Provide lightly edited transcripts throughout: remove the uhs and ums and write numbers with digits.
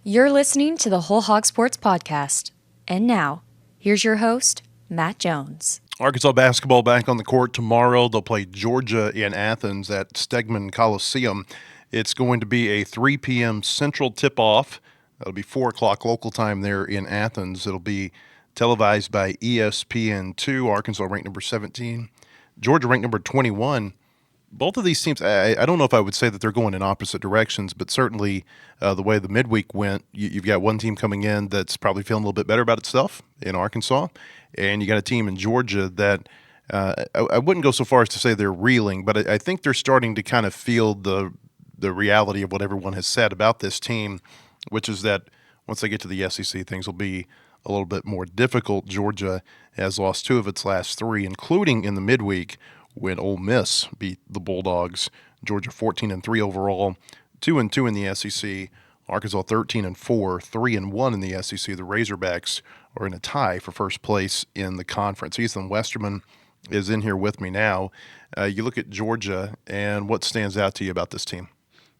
You're listening to the Whole Hog Sports Podcast. And now, here's your host, Matt Jones. Arkansas basketball back on the court tomorrow. They'll play Georgia in Athens at Stegman Coliseum. It's going to be a 3 p.m. Central tip-off. That'll be 4 o'clock local time there in Athens. It'll be televised by ESPN2. Arkansas ranked number 17. Georgia ranked number 21. Both of these teams, I don't know if I would say that they're going in opposite directions, but certainly the way the midweek went, you've got one team coming in that's probably feeling a little bit better about itself in Arkansas, and you got a team in Georgia that I wouldn't go so far as to say they're reeling, but I think they're starting to kind of feel the reality of what everyone has said about this team, which is that once they get to the SEC, things will be a little bit more difficult. Georgia has lost 2 of its last 3, including in the midweek, when Ole Miss beat the Bulldogs. Georgia 14-3 overall, 2-2 in the SEC. Arkansas 13-4, 3-1 in the SEC. The Razorbacks are in a tie for first place in the conference. Ethan Westerman is in here with me now. You look at Georgia, and what stands out to you about this team?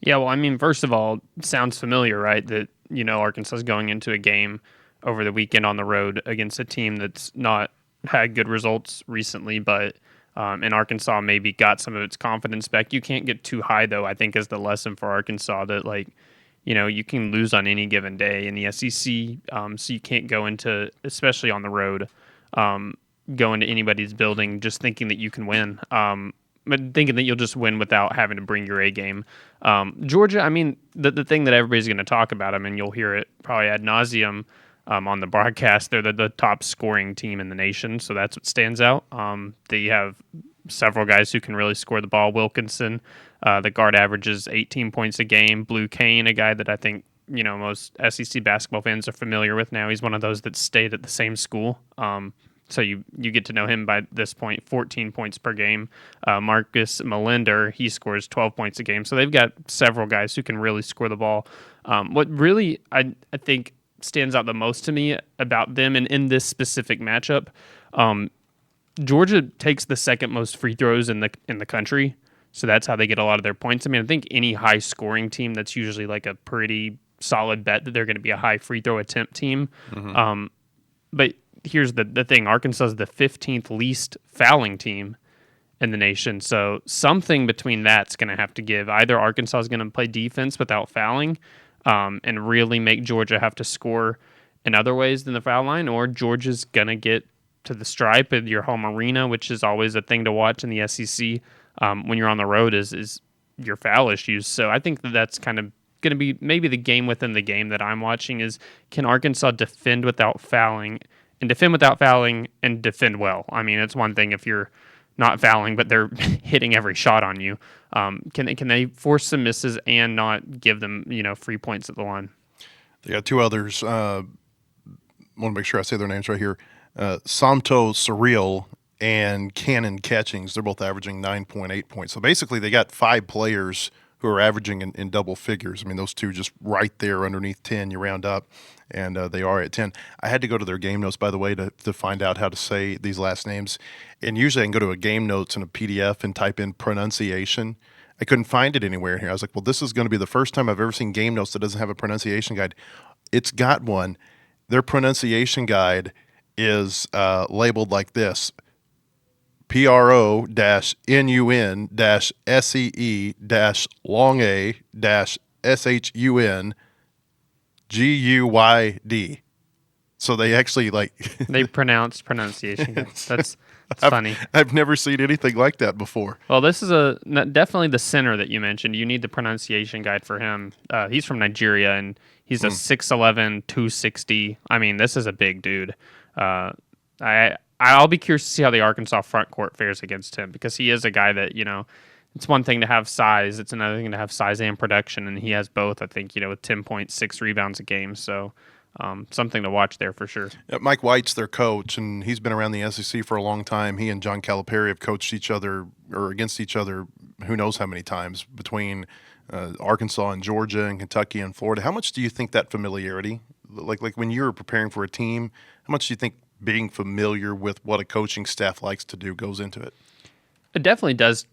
Yeah, well, I mean, first of all, it sounds familiar, right? That, Arkansas is going into a game over the weekend on the road against a team that's not had good results recently, but and Arkansas maybe got some of its confidence back. You can't get too high, though, I think is the lesson for Arkansas, that, you can lose on any given day in the SEC, so you can't go into, especially on the road, go into anybody's building just thinking that you can win, but thinking that you'll just win without having to bring your A game. Georgia, I mean, the thing that everybody's going to talk about, I mean, you'll hear it probably ad nauseum on the broadcast. They're the top scoring team in the nation, so that's what stands out. They have several guys who can really score the ball. Wilkinson, the guard, averages 18 points a game. Blue Kane, a guy that I think most SEC basketball fans are familiar with now. He's one of those that stayed at the same school. So you get to know him by this point, 14 points per game. Marcus Melinder, he scores 12 points a game. So they've got several guys who can really score the ball. What really, I think, stands out the most to me about them and in this specific matchup, Georgia takes the second most free throws in the country. So that's how they get a lot of their points. I mean, I think any high scoring team, that's usually like a pretty solid bet that they're going to be a high free throw attempt team. Mm-hmm. But here's the thing. Arkansas is the 15th least fouling team in the nation. So something between that's going to have to give. Either Arkansas is going to play defense without fouling and really make Georgia have to score in other ways than the foul line, or Georgia's going to get to the stripe at your home arena, which is always a thing to watch in the SEC when you're on the road is your foul issues. So I think that's kind of going to be maybe the game within the game that I'm watching is, can Arkansas defend without fouling and defend well? I mean, it's one thing if you're not fouling, but they're hitting every shot on you. Can they force some misses and not give them free points at the line? They got 2 others. I want to make sure I say their names right here. Samto Surreal and Cannon Catchings. They're both averaging 9.8 points. So basically, they got 5 players who are averaging in double figures. I mean, those 2 just right there underneath 10. You round up, and they are at 10. I had to go to their game notes, by the way, to find out how to say these last names. And usually I can go to a game notes in a PDF and type in pronunciation. I couldn't find it anywhere here. I was like, well, this is going to be the first time I've ever seen game notes that doesn't have a pronunciation guide. It's got one. Their pronunciation guide is labeled like this: PRO-NUN-SEE-SHUN-GUYD. So they actually they pronounce pronunciation. That's funny. I've never seen anything like that before. Well, this is definitely the center that you mentioned. You need the pronunciation guide for him. He's from Nigeria, and he's a 6'11", 260. I mean, this is a big dude. I'll be curious to see how the Arkansas front court fares against him, because he is a guy that, it's one thing to have size. It's another thing to have size and production, and he has both, I think, with 10.6 rebounds a game. So something to watch there for sure. Mike White's their coach, and he's been around the SEC for a long time. He and John Calipari have coached each other or against each other who knows how many times between Arkansas and Georgia and Kentucky and Florida. How much do you think that familiarity, like when you're preparing for a team, how much do you think being familiar with what a coaching staff likes to do goes into it? It definitely does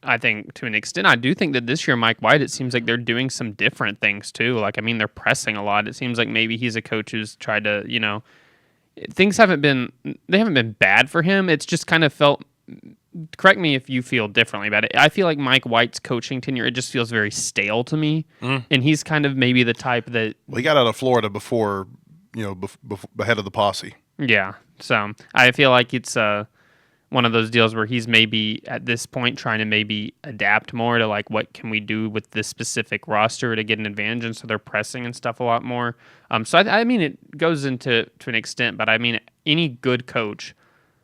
I think to an extent, I do think that this year, Mike White, it seems like they're doing some different things too. Like, I mean, they're pressing a lot. It seems like maybe he's a coach who's tried to, things they haven't been bad for him. It's just kind of felt, correct me if you feel differently about it. I feel like Mike White's coaching tenure, it just feels very stale to me. And he's kind of maybe the type that. Well, he got out of Florida before, ahead of the posse. Yeah. So I feel like it's one of those deals where he's maybe at this point trying to maybe adapt more to like what can we do with this specific roster to get an advantage, and so they're pressing and stuff a lot more. So I mean it goes into to an extent, but I mean any good coach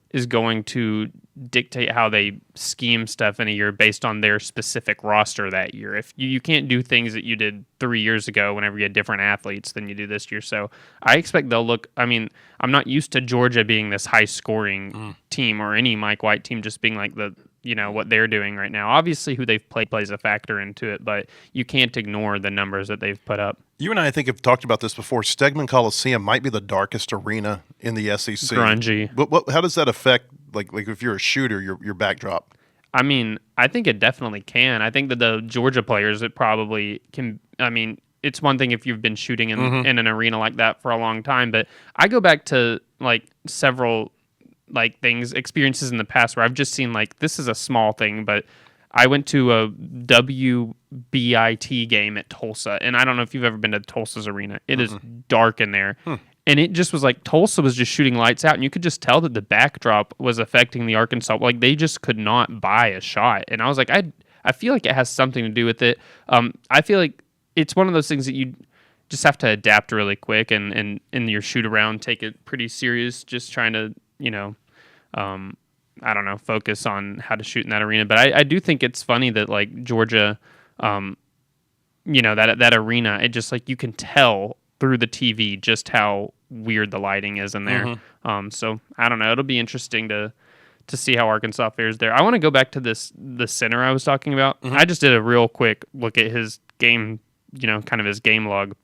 is going to dictate how they scheme stuff in a year based on their specific roster that year. If you can't do things that you did 3 years ago whenever you had different athletes than you do this year. So I expect they'll look, I mean, I'm not used to Georgia being this high scoring team or any Mike White team just being like what they're doing right now. Obviously who they've played plays a factor into it, but you can't ignore the numbers that they've put up. You and I think, have talked about this before. Stegman Coliseum might be the darkest arena in the SEC. Grungy. But how does that affect, like if you're a shooter, your backdrop? I mean, I think it definitely can. I think that the Georgia players, it probably can. I mean, it's one thing if you've been shooting in an arena like that for a long time, but I go back to like several experiences in the past where I've just seen like, this is a small thing, but I went to a WBIT game at Tulsa, and I don't know if you've ever been to Tulsa's arena. It is dark in there. And it just was like Tulsa was just shooting lights out, and you could just tell that the backdrop was affecting the Arkansas. Like, they just could not buy a shot. And I was like, I feel like it has something to do with it. I feel like it's one of those things that you just have to adapt really quick and in your shoot around, take it pretty serious, just trying to, I don't know, focus on how to shoot in that arena. But I do think it's funny that like Georgia, that arena, it just like you can tell through the TV just how weird the lighting is in there. So I don't know. It'll be interesting to see how Arkansas fares there. I want to go back to the center I was talking about. I just did a real quick look at his game, kind of his game log.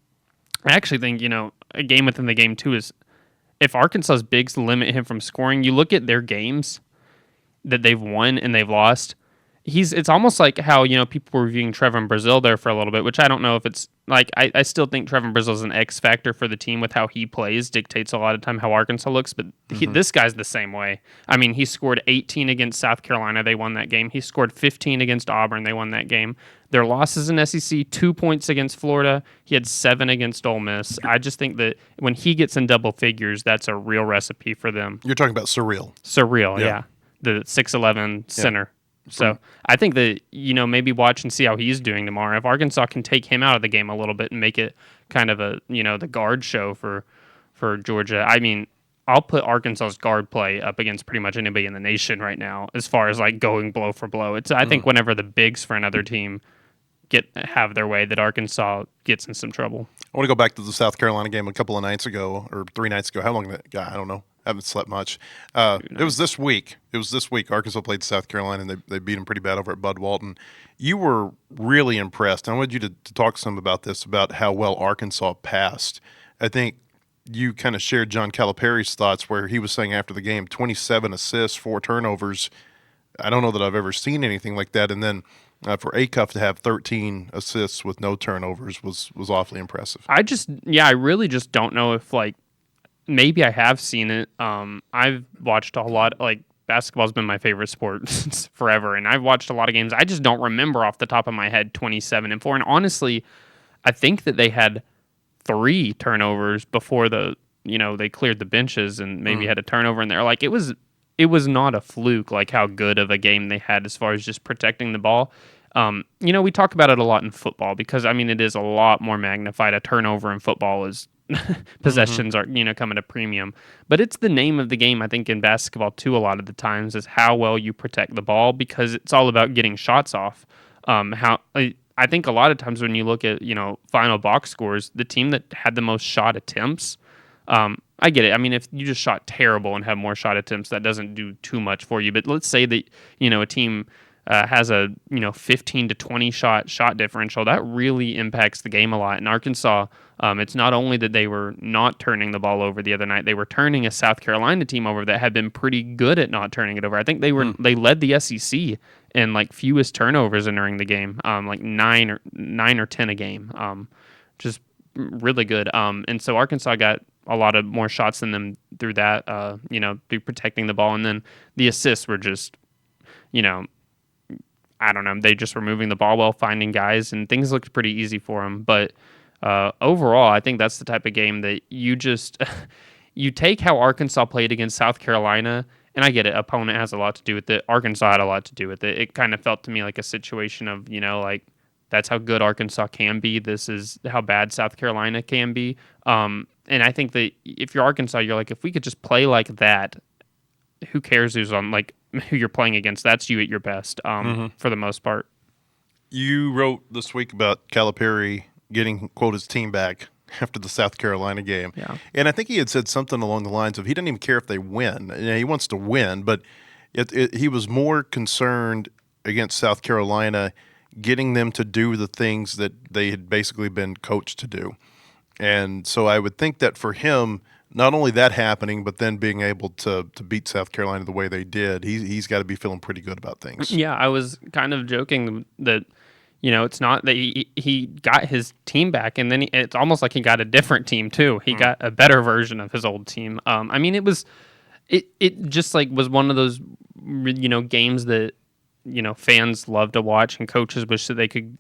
I actually think, a game within the game too is if Arkansas's bigs limit him from scoring, you look at their games that they've won and they've lost. It's almost like how, people were reviewing Trevor Brazile there for a little bit, which I don't know if it's like, I still think Trevor Brazile is an X factor for the team with how he plays, dictates a lot of time how Arkansas looks, but this guy's the same way. I mean, he scored 18 against South Carolina. They won that game. He scored 15 against Auburn. They won that game. Their losses in SEC, 2 points against Florida. He had 7 against Ole Miss. I just think that when he gets in double figures, that's a real recipe for them. You're talking about Surreal. Surreal, yeah. The 6'11" center. So I think that, maybe watch and see how he's doing tomorrow. If Arkansas can take him out of the game a little bit and make it kind of a, the guard show for Georgia. I mean, I'll put Arkansas's guard play up against pretty much anybody in the nation right now as far as like going blow for blow. I think whenever the bigs for another team have their way, that Arkansas gets in some trouble. I want to go back to the South Carolina game a couple of nights ago or 3 nights ago. How long that guy? I don't know. Haven't slept much. It was this week. Arkansas played South Carolina, and they beat them pretty bad over at Bud Walton. You were really impressed. I wanted you to talk some about this, about how well Arkansas passed. I think you kind of shared John Calipari's thoughts where he was saying after the game, 27 assists, 4 turnovers. I don't know that I've ever seen anything like that. And then for Acuff to have 13 assists with no turnovers was awfully impressive. I really just don't know if like, maybe I have seen it. I've watched a lot, like basketball's been my favorite sport since forever, and I've watched a lot of games. I just don't remember off the top of my head 27 and 4. And honestly, I think that they had 3 turnovers before they cleared the benches and maybe had a turnover in there. Like it was not a fluke, like how good of a game they had as far as just protecting the ball. We talk about it a lot in football because I mean it is a lot more magnified. A turnover in football is possessions are come at a premium, but it's the name of the game. I think in basketball too, a lot of the times is how well you protect the ball because it's all about getting shots off. I think a lot of times when you look at final box scores, the team that had the most shot attempts. I get it. I mean, if you just shot terrible and have more shot attempts, that doesn't do too much for you. But let's say that a team has a 15 to 20 shot differential, that really impacts the game a lot. In Arkansas, it's not only that they were not turning the ball over the other night, they were turning a South Carolina team over that had been pretty good at not turning it over. I think they led the SEC in like fewest turnovers during the game, like nine or 10 a game, just really good. And so Arkansas got a lot of more shots than them through that, through protecting the ball, and then the assists were just, I don't know. They just were moving the ball well, finding guys, and things looked pretty easy for them. But overall, I think that's the type of game that you just you take how Arkansas played against South Carolina, and I get it. Opponent has a lot to do with it. Arkansas had a lot to do with it. It kind of felt to me like a situation of like that's how good Arkansas can be. This is how bad South Carolina can be. And I think that if you're Arkansas, you're like, if we could just play like that, who cares who's on who you're playing against? That's you at your best, for the most part. You wrote this week about Calipari getting, quote, his team back after the South Carolina game. Yeah. And I think he had said something along the lines of he doesn't even care if they win. He wants to win, but he was more concerned against South Carolina getting them to do the things that they had basically been coached to do. And so I would think that for him, not only that happening, but then being able to beat South Carolina the way they did, he's got to be feeling pretty good about things. Yeah, I was kind of joking that, it's not that he got his team back, and then it's almost like he got a different team too. He got a better version of his old team. I mean, it just like was one of those, games that, fans love to watch and coaches wish that they could,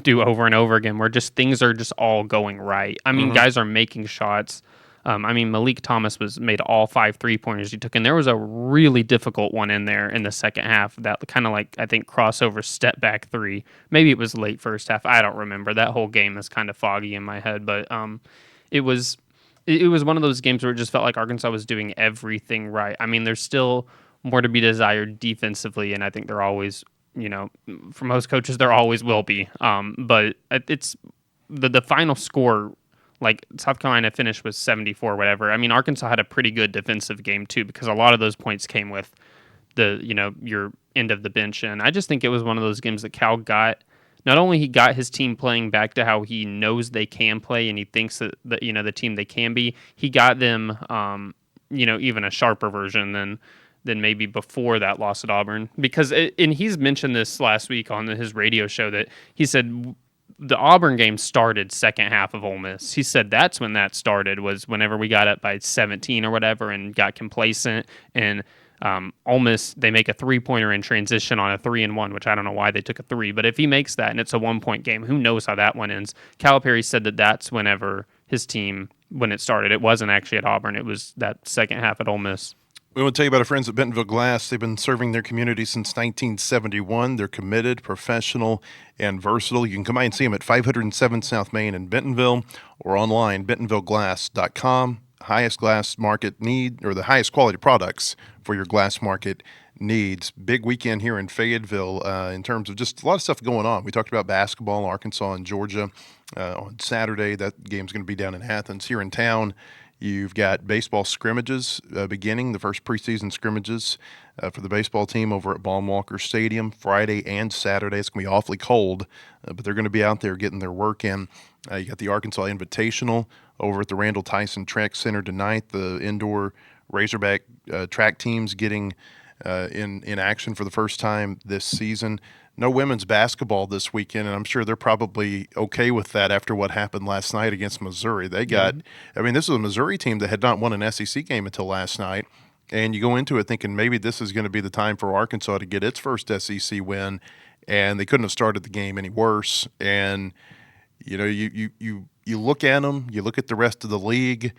do over and over again, where just things are just all going right. I mean, guys are making shots. Malik Thomas made all 5 3-pointers he took, and there was a really difficult one in there in the second half. That kind of like, I think, crossover step back 3. Maybe it was late first half. I don't remember. That whole game is kind of foggy in my head, but it was one of those games where it just felt like Arkansas was doing everything right. I mean, there's still more to be desired defensively, and I think they're always, for most coaches, there always will be. But it's the final score. Like South Carolina finished with 74, whatever. I mean, Arkansas had a pretty good defensive game too, because a lot of those points came with the, your end of the bench. And I just think it was one of those games that Cal got. Not only he got his team playing back to how he knows they can play, and he thinks that the team they can be. He got them, even a sharper version than maybe before that loss at Auburn. Because and he's mentioned this last week on his radio show that he said the Auburn game started second half of Ole Miss. He said that's when that started, was whenever we got up by 17 or whatever and got complacent. And Ole Miss, they make a 3-pointer in transition on a 3-and-1, which I don't know why they took a 3. But if he makes that and it's a 1-point game, who knows how that one ends. Calipari said that that's whenever his team, when it started. It wasn't actually at Auburn. It was that second half at Ole Miss. We want to tell you about our friends at Bentonville Glass. They've been serving their community since 1971. They're committed, professional, and versatile. You can come by and see them at 507 South Main in Bentonville or online, bentonvilleglass.com. Highest glass market need, or the highest quality products for your glass market needs. Big weekend here in Fayetteville in terms of just a lot of stuff going on. We talked about basketball, Arkansas and Georgia on Saturday. That game's going to be down in Athens. Here in town, you've got baseball scrimmages beginning, the first preseason scrimmages for the baseball team over at Baum-Walker Stadium Friday and Saturday. It's going to be awfully cold, but they're going to be out there getting their work in. You got the Arkansas Invitational over at the Randall Tyson Track Center tonight. The indoor Razorback track teams getting in action for the first time this season. No women's basketball this weekend, and I'm sure they're probably okay with that after what happened last night against Missouri. They got, this is a Missouri team that had not won an SEC game until last night, and you go into it thinking maybe this is going to be the time for Arkansas to get its first SEC win, and they couldn't have started the game any worse. And you look at them, you look at the rest of the league,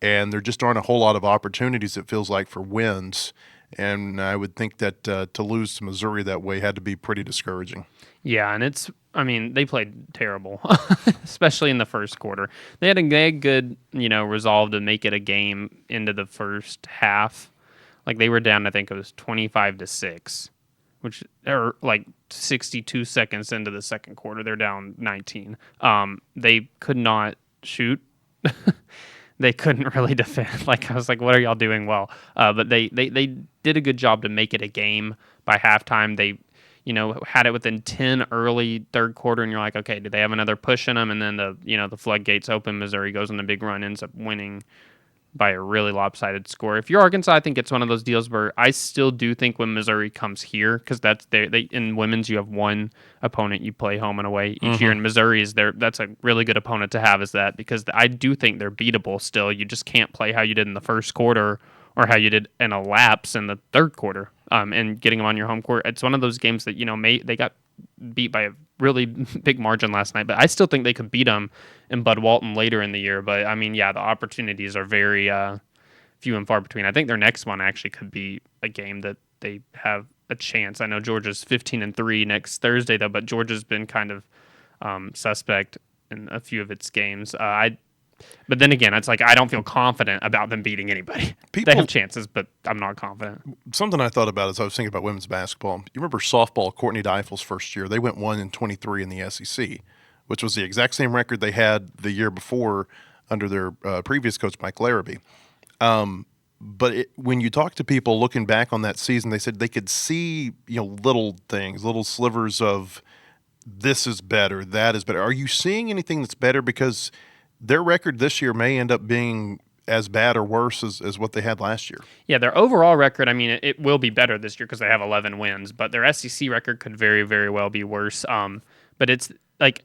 and there just aren't a whole lot of opportunities, it feels like, for wins. And I would think that to lose to Missouri that way had to be pretty discouraging. Yeah, and they played terrible, especially in the first quarter. They had good, resolve to make it a game into the first half. Like they were down, I think it was 25-6, which are like 62 seconds into the second quarter. They're down 19. They could not shoot. they couldn't really defend. Like I was like, what are y'all doing well? But they did a good job to make it a game by halftime. They had it within 10 early third quarter, and you're like, okay, do they have another push in them? And then the floodgates open. Missouri goes on a big run, ends up winning by a really lopsided score. If you're Arkansas, I think it's one of those deals where I still do think when Missouri comes here, because that's they in women's you have one opponent you play home and away each year, and Missouri is there. That's a really good opponent to have, is that because I do think they're beatable still. You just can't play how you did in the first quarter or how you did in a lapse in the third quarter. And getting them on your home court, it's one of those games that they got beat by a really big margin last night, but I still think they could beat them in Bud Walton later in the year. But I mean, yeah, the opportunities are very few and far between. I think their next one actually could be a game that they have a chance. I know Georgia's 15-3 next Thursday though, but Georgia's been kind of suspect in a few of its games. But then again, it's like I don't feel confident about them beating anybody. They have chances, but I'm not confident. Something I thought about as I was thinking about women's basketball. You remember softball, Courtney Deifel's first year? They went 1-23 in the SEC, which was the exact same record they had the year before under their previous coach, Mike Larrabee. But when you talk to people looking back on that season, they said they could see little things, little slivers of this is better, that is better. Are you seeing anything that's better? Because their record this year may end up being as bad or worse as what they had last year. Yeah, their overall record, I mean, it will be better this year because they have 11 wins, but their SEC record could very, very well be worse. But it's like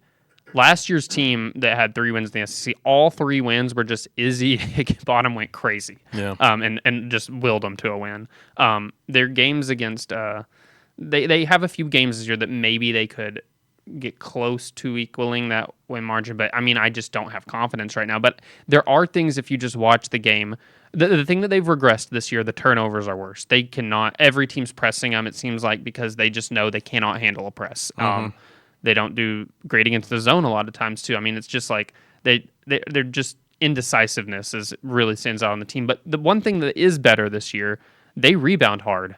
last year's team that had 3 wins in the SEC, all 3 wins were just Izzy Higginbottom went crazy. Yeah. And just willed them to a win. Their games against they have a few games this year that maybe they could get close to equaling that win margin, but I mean, I just don't have confidence right now. But there are things, if you just watch the game, the thing that they've regressed this year, the turnovers are worse. They cannot, every team's pressing them, it seems like, because they just know they cannot handle a press. They don't do great against the zone a lot of times too. I mean, it's just like they're just indecisiveness is really stands out on the team. But the one thing that is better this year, they rebound hard.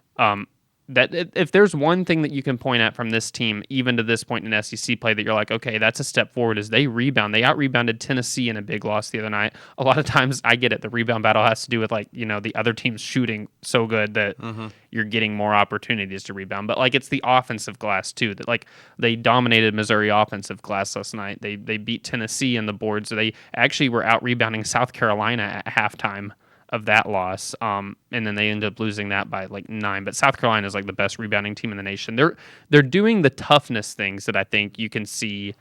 That if there's one thing that you can point at from this team, even to this point in SEC play, that you're like, okay, that's a step forward, is they rebound. They out-rebounded Tennessee in a big loss the other night. A lot of times, I get it, the rebound battle has to do with the other team's shooting so good that you're getting more opportunities to rebound. But it's the offensive glass too. That they dominated Missouri offensive glass last night. They beat Tennessee in the boards. So they actually were out-rebounding South Carolina at halftime of that loss, and then they ended up losing that by 9. But South Carolina is the best rebounding team in the nation. They're doing the toughness things that I think you can see.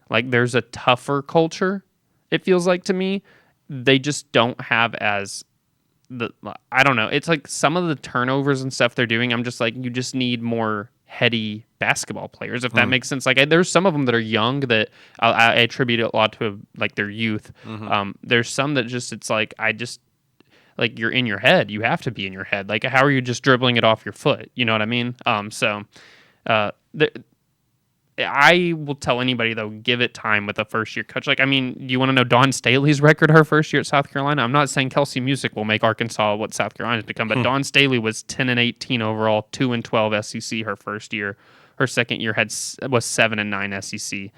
There's a tougher culture, it feels like to me. They just don't have I don't know. It's some of the turnovers and stuff they're doing, I'm just you just need more heady basketball players, if that makes sense. There's some of them that are young that I attribute a lot to their youth. There's some that just you're in your head. You have to be in your head. How are you just dribbling it off your foot? You know what I mean? I will tell anybody, though, give it time with a first-year coach. Do you want to know Dawn Staley's record her first year at South Carolina? I'm not saying Kelsey Music will make Arkansas what South Carolina's become, but Dawn Staley was 10-18 overall, 2-12 SEC her first year. Her second year was 7-9 SEC.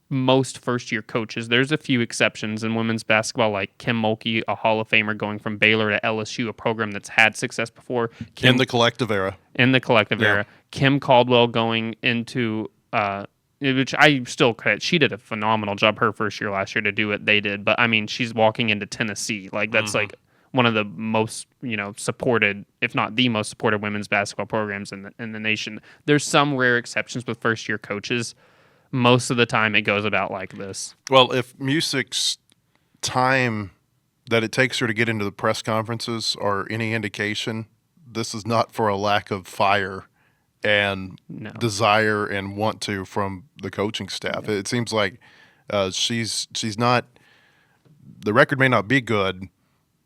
Most first-year coaches. There's a few exceptions in women's basketball, like Kim Mulkey, a Hall of Famer going from Baylor to LSU, a program that's had success before. In the collective era. Kim Caldwell going into, which I still credit. She did a phenomenal job her first year last year to do what they did. But, she's walking into Tennessee. That's one of the most, supported, if not the most supported women's basketball programs in the nation. There's some rare exceptions with first-year coaches. Most of the time it goes about like this. Well, if Music's time that it takes her to get into the press conferences are any indication, this is not for a lack of fire and desire and want to from the coaching staff. Yeah. It seems like she's not – the record may not be good,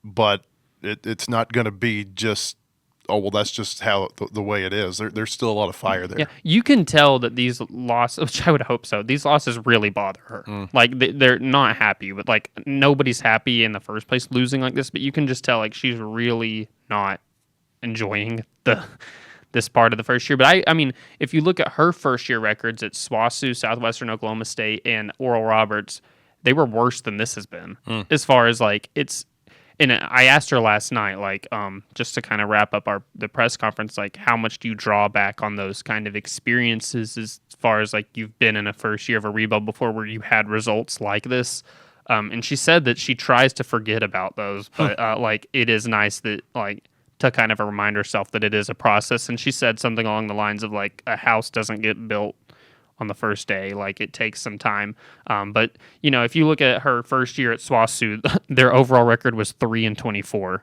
but it's not going to be just – oh, well, that's just how the way it is. There's still a lot of fire there. Yeah, you can tell that these losses, which I would hope so, these losses really bother her. They're not happy, but nobody's happy in the first place losing like this, but you can just tell she's really not enjoying this part of the first year. But I mean, if you look at her first year records at SWOSU, Southwestern Oklahoma State, and Oral Roberts, they were worse than this has been as far as like it's. And I asked her last night, like, just to kind of wrap up the press conference, like, how much do you draw back on those kind of experiences as far as like you've been in a first year of a rebuild before where you had results like this? And she said that she tries to forget about those, but like it is nice that like to kind of remind herself that it is a process. And she said something along the lines of like a house doesn't get built on the first day, like it takes some time. But you know, if you look at her first year at SWASU, their overall record was 3-24.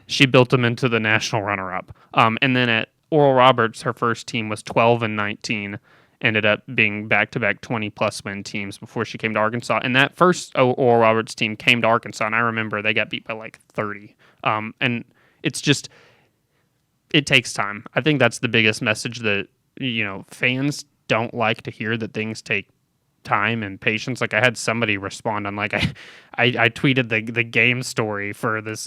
She built them into the national runner-up. And then at Oral Roberts, her first team was 12-19. Ended up being back-to-back 20-plus win teams before she came to Arkansas. And that first Oral Roberts team came to Arkansas, and I remember they got beat by like 30. And it's just, it takes time. I think that's the biggest message that, you know, fans don't like to hear, that things take time and patience. Like I had somebody respond on like I tweeted the game story for this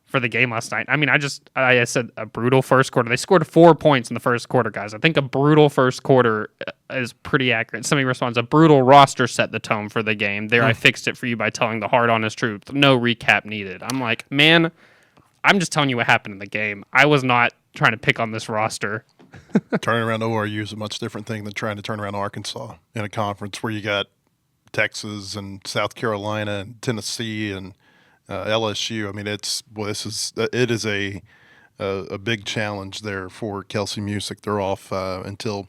for the game last night. I mean, I said a brutal first quarter. They scored 4 points in the first quarter, guys. I think a brutal first quarter is pretty accurate. Somebody responds, a brutal roster set the tone for the game. There, I fixed it for you by telling the hard, honest truth. No recap needed. I'm like, man, I'm just telling you what happened in the game. I was not trying to pick on this roster. Turning around ORU is a much different thing than trying to turn around Arkansas in a conference where you got Texas and South Carolina and Tennessee and LSU. I mean, it is a big challenge there for Kelsey Music. They're off until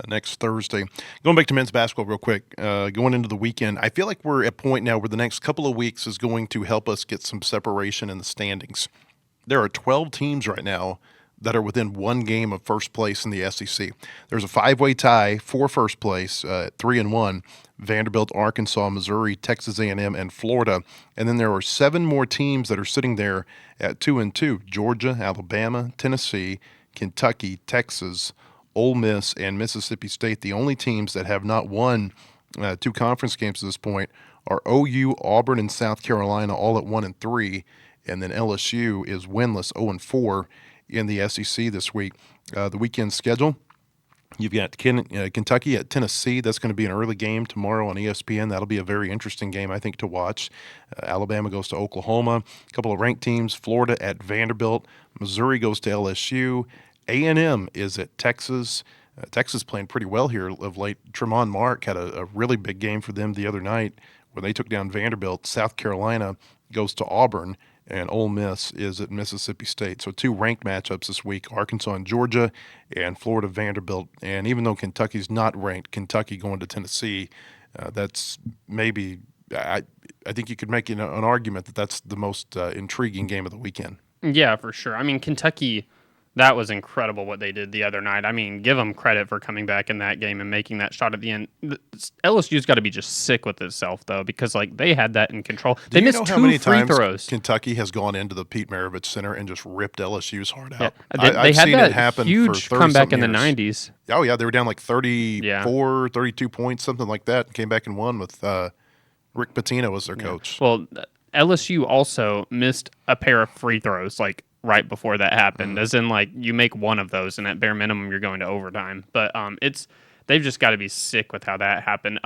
next Thursday. Going back to men's basketball real quick, going into the weekend, I feel like we're at a point now where the next couple of weeks is going to help us get some separation in the standings. There are 12 teams right now that are within one game of first place in the SEC. There's a 5-way tie for first place, 3-1, Vanderbilt, Arkansas, Missouri, Texas A&M, and Florida. And then there are 7 more teams that are sitting there at 2-2, Georgia, Alabama, Tennessee, Kentucky, Texas, Ole Miss, and Mississippi State. The only teams that have not won 2 conference games at this point are OU, Auburn, and South Carolina, all at 1-3. And then LSU is winless, 0-4. In the SEC this week. The weekend schedule, you've got Kentucky at Tennessee. That's going to be an early game tomorrow on ESPN. That'll be a very interesting game, I think, to watch. Alabama goes to Oklahoma. A couple of ranked teams, Florida at Vanderbilt. Missouri goes to LSU. A&M is at Texas. Texas playing pretty well here of late. Tremont Mark had a really big game for them the other night when they took down Vanderbilt. South Carolina goes to Auburn. And Ole Miss is at Mississippi State. So 2 ranked matchups this week, Arkansas and Georgia, and Florida Vanderbilt. And even though Kentucky's not ranked, Kentucky going to Tennessee, that's maybe I think you could make an argument that that's the most intriguing game of the weekend. Yeah, for sure. I mean, Kentucky, that was incredible what they did the other night. I mean, give them credit for coming back in that game and making that shot at the end. LSU's got to be just sick with itself, though, because like they had that in control. They missed 2 free throws. Kentucky has gone into the Pete Maravich Center and just ripped LSU's heart out. Yeah. They had seen that it happen huge comeback in the 90s. Oh, yeah. They were down like 34, 32 points, something like that, and came back and won with Rick Pitino as their coach. Well, LSU also missed a pair of free throws, like, right before that happened, as in like you make one of those and at bare minimum you're going to overtime. But they've just got to be sick with how that happened.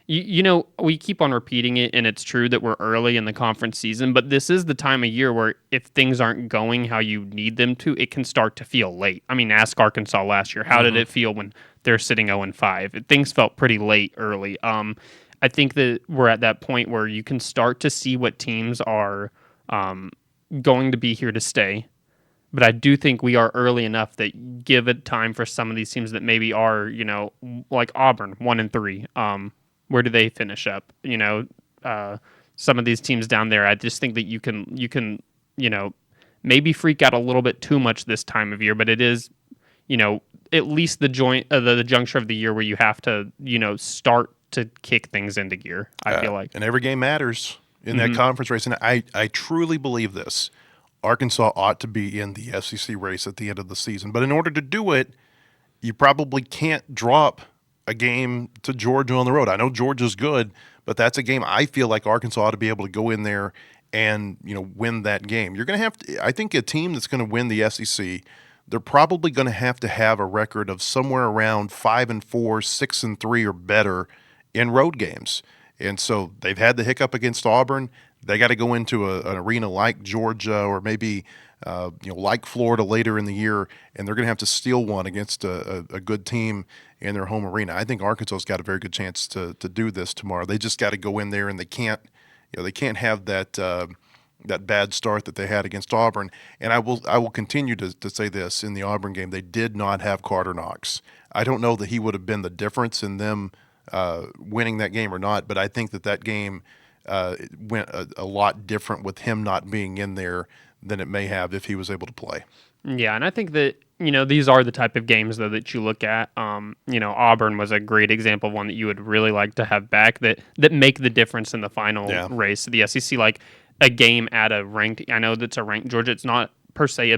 You know, we keep on repeating it, and it's true that we're early in the conference season, but this is the time of year where if things aren't going how you need them to, it can start to feel late. I mean, ask Arkansas last year. How did it feel when they're sitting 0-5? Things felt pretty late early. I think that we're at that point where you can start to see what teams are going to be here to stay. But I do think we are early enough that give it time for some of these teams that maybe are, you know, like Auburn, 1-3. Where do they finish up? You know, some of these teams down there, I just think that you can, you know, maybe freak out a little bit too much this time of year, but it is, you know, at least the juncture of the year where you have to, you know, start to kick things into gear, I feel like. And every game matters in that conference race. And I truly believe this. Arkansas ought to be in the SEC race at the end of the season. But in order to do it, you probably can't drop a game to Georgia on the road. I know Georgia's good, but that's a game I feel like Arkansas ought to be able to go in there and, you know, win that game. You're going to have to – I think a team that's going to win the SEC, they're probably going to have a record of somewhere around 5-4, 6-3 or better in road games. And so they've had the hiccup against Auburn. They got to go into an arena like Georgia or maybe like Florida later in the year, and they're going to have to steal one against a good team in their home arena. I think Arkansas's got a very good chance to do this tomorrow. They just got to go in there, and they can't have that bad start that they had against Auburn. And I will continue to say this: in the Auburn game, they did not have Carter Knox. I don't know that he would have been the difference in them winning that game or not, but I think that game went a lot different with him not being in there than it may have if he was able to play. Yeah, and I think that, these are the type of games, though, that you look at. Auburn was a great example of one that you would really like to have back that make the difference in the final race of the SEC. Like a game at a ranked, I know that's a ranked Georgia. It's not per se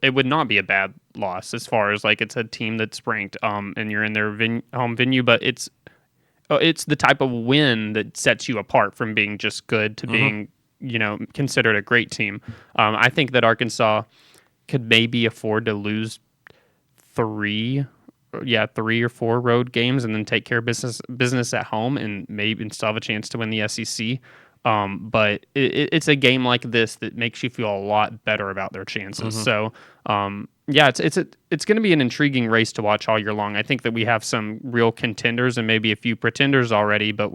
it would not be a bad loss as far as like it's a team that's ranked and you're in their home venue, but it's the type of win that sets you apart from being just good to being, considered a great team. I think that Arkansas could maybe afford to lose three or four road games and then take care of business at home and maybe still have a chance to win the SEC. But it's a game like this that makes you feel a lot better about their chances. So, it's going to be an intriguing race to watch all year long. I think that we have some real contenders and maybe a few pretenders already, but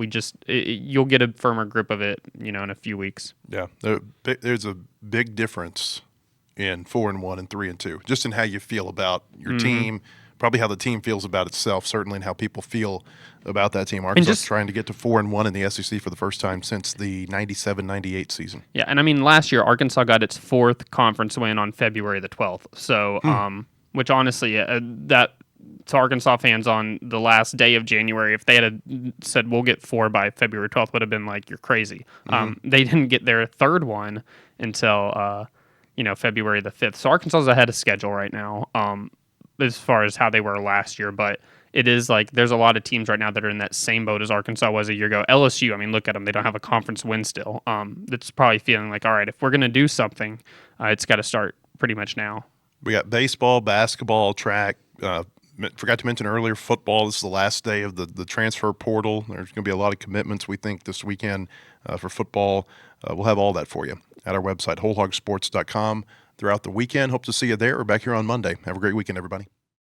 you'll get a firmer grip of it, in a few weeks. Yeah, there's a big difference in 4-1 and 3-2, just in how you feel about your team, probably how the team feels about itself, certainly, and how people feel about that team. Arkansas is trying to get to 4-1 in the SEC for the first time since the 97-98 season. Yeah, and I mean, last year, Arkansas got its fourth conference win on February the 12th. So, which honestly, to Arkansas fans on the last day of January, if they had said, we'll get 4 by February 12th, would have been like, you're crazy. They didn't get their third one until, February the 5th. So Arkansas is ahead of schedule right now. As far as how they were last year, but it is like there's a lot of teams right now that are in that same boat as Arkansas was a year ago. LSU, I mean, look at them; they don't have a conference win still. That's probably feeling like, all right, if we're going to do something, it's got to start pretty much now. We got baseball, basketball, track. Forgot to mention earlier, football. This is the last day of the transfer portal. There's going to be a lot of commitments, we think, this weekend for football. We'll have all that for you at our website, wholehogsports.com. Throughout the weekend. Hope to see you there. We're back here on Monday. Have a great weekend, everybody.